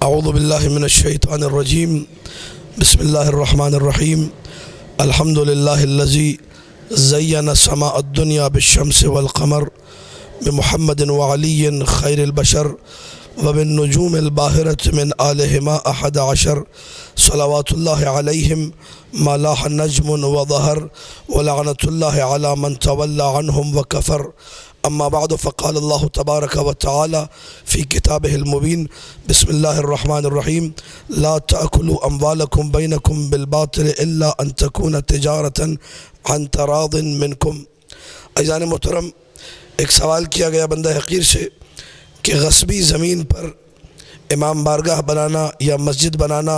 اعوذ باللہ من الشیطان الرجیم بسم اللہ الرحمن الرحیم الحمد للہ الذی زین سماء الدنیا بالشمس والقمر بمحمد وعلی خیر البشر وبالنجوم الباہرة من آلہما احد عشر صلوات اللہ علیہم ما لاح نجم وظہر ولعنت اللہ علی من تولی عنہم وکفر اما بعد فقال اللہ تبارک و تعالی فی کتابہ المبین بسم اللہ الرحمن الرحیم لا تأکلوا اموالکم بینکم بالباطل الا ان تکون تجارتا عن تراض منکم۔ عزیزان محترم، ایک سوال کیا گیا بندہ حقیر سے کہ غصبی زمین پر امام بارگاہ بنانا یا مسجد بنانا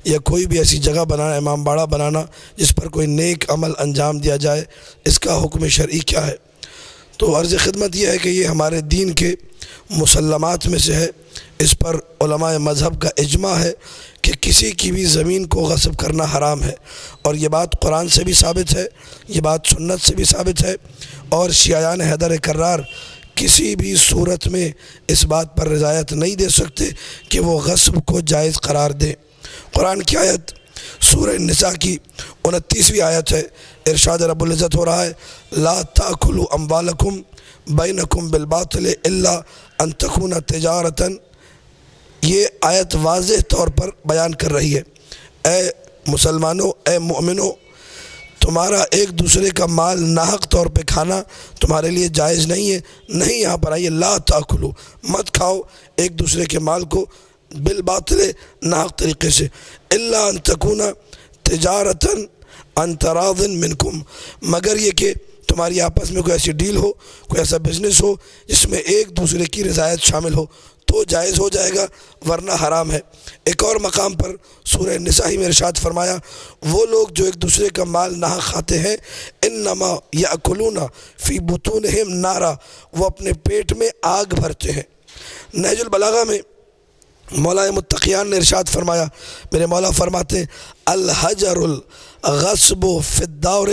یا کوئی بھی ایسی جگہ بنانا، امام باڑہ بنانا جس پر کوئی نیک عمل انجام دیا جائے، اس کا حکم شرعی کیا ہے؟ تو عرض خدمت یہ ہے کہ یہ ہمارے دین کے مسلمات میں سے ہے۔ اس پر علماء مذہب کا اجماع ہے کہ کسی کی بھی زمین کو غصب کرنا حرام ہے، اور یہ بات قرآن سے بھی ثابت ہے، یہ بات سنت سے بھی ثابت ہے، اور شیعیان حیدر کرار کسی بھی صورت میں اس بات پر رضایت نہیں دے سکتے کہ وہ غصب کو جائز قرار دیں۔ قرآن کی آیت سورہ النساء کی 29ویں آیت ہے، ارشاد رب العزت ہو رہا ہے لا تأکلوا اموالکم بینکم بالباطل الا ان تکون تجارتا۔ یہ آیت واضح طور پر بیان کر رہی ہے اے مسلمانوں، اے مومنوں، تمہارا ایک دوسرے کا مال ناحق طور پہ کھانا تمہارے لیے جائز نہیں ہے۔ نہیں، یہاں پر آئیے لا تأکلوا، مت کھاؤ ایک دوسرے کے مال کو بالباطل، ناحق طریقے سے، الا ان تکون تجارتا عن تراض منکم، مگر یہ کہ تمہاری آپس میں کوئی ایسی ڈیل ہو، کوئی ایسا بزنس ہو جس میں ایک دوسرے کی رضایت شامل ہو تو جائز ہو جائے گا، ورنہ حرام ہے۔ ایک اور مقام پر سورہ نساء میں ارشاد فرمایا وہ لوگ جو ایک دوسرے کا مال ناحق کھاتے ہیں انما یأکلون فی بطونہم نارا، وہ اپنے پیٹ میں آگ بھرتے ہیں۔ نہج البلاغہ میں مولا متقیان نے ارشاد فرمایا، میرے مولا فرماتے ہیں الحجر الغصب فی الدور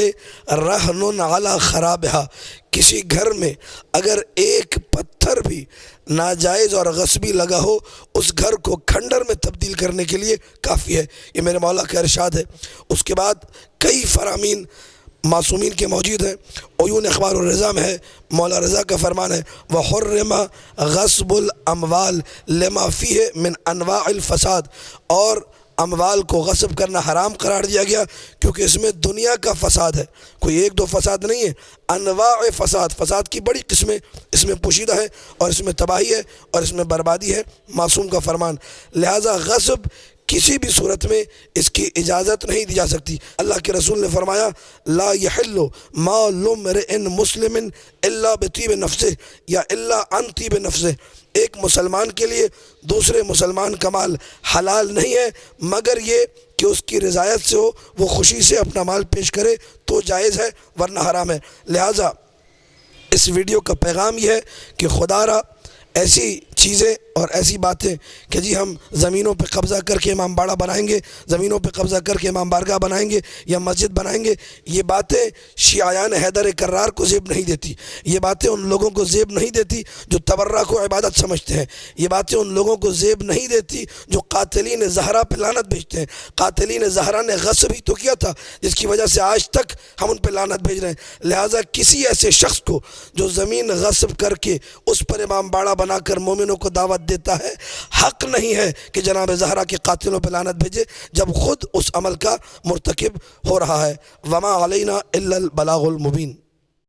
رہن علی خرابہا، کسی گھر میں اگر ایک پتھر بھی ناجائز اور غصبی لگا ہو اس گھر کو کھنڈر میں تبدیل کرنے کے لیے کافی ہے۔ یہ میرے مولا کا ارشاد ہے۔ اس کے بعد کئی فرامین معصومین کے موجود ہیں۔ عیون اخبار الرضا میں ہے، مولا رضا کا فرمان ہے وحرم غصب الاموال لما فیہ من انواع الفساد، اور اموال کو غصب کرنا حرام قرار دیا گیا کیونکہ اس میں دنیا کا فساد ہے، کوئی ایک دو فساد نہیں ہے، انواع فساد، فساد کی بڑی قسمیں اس میں پوشیدہ ہے، اور اس میں تباہی ہے اور اس میں بربادی ہے، معصوم کا فرمان۔ لہذا غصب کسی بھی صورت میں اس کی اجازت نہیں دی جا سکتی۔ اللہ کے رسول نے فرمایا لا یحل مال امرئ مسلم الا بطیب نفسہ یا الا عن طیب نفسہ، ایک مسلمان کے لیے دوسرے مسلمان کا مال حلال نہیں ہے مگر یہ کہ اس کی رضایت سے ہو، وہ خوشی سے اپنا مال پیش کرے تو جائز ہے، ورنہ حرام ہے۔ لہٰذا اس ویڈیو کا پیغام یہ ہے کہ خدا را ایسی چیزیں اور ایسی باتیں کہ جی ہم زمینوں پہ قبضہ کر کے امام باڑہ بنائیں گے، زمینوں پہ قبضہ کر کے امام بارگاہ بنائیں گے یا مسجد بنائیں گے، یہ باتیں شیعیان حیدر کرار کو زیب نہیں دیتی، یہ باتیں ان لوگوں کو زیب نہیں دیتی جو تبرہ کو عبادت سمجھتے ہیں، یہ باتیں ان لوگوں کو زیب نہیں دیتی جو قاتلین زہرا پہ لعنت بھیجتے ہیں۔ قاتلین زہرا نے غصب ہی تو کیا تھا جس کی وجہ سے آج تک ہم ان پہ لعنت بھیج رہے ہیں۔ لہٰذا کسی ایسے شخص کو جو زمین غصب کر کے اس پر امام باڑہ بنا کر مومنوں کو دعوت دیتا ہے، حق نہیں ہے کہ جناب زہرا کے قاتلوں پہ لعنت بھیجے جب خود اس عمل کا مرتکب ہو رہا ہے۔ وما علینا الا البلاغ المبین۔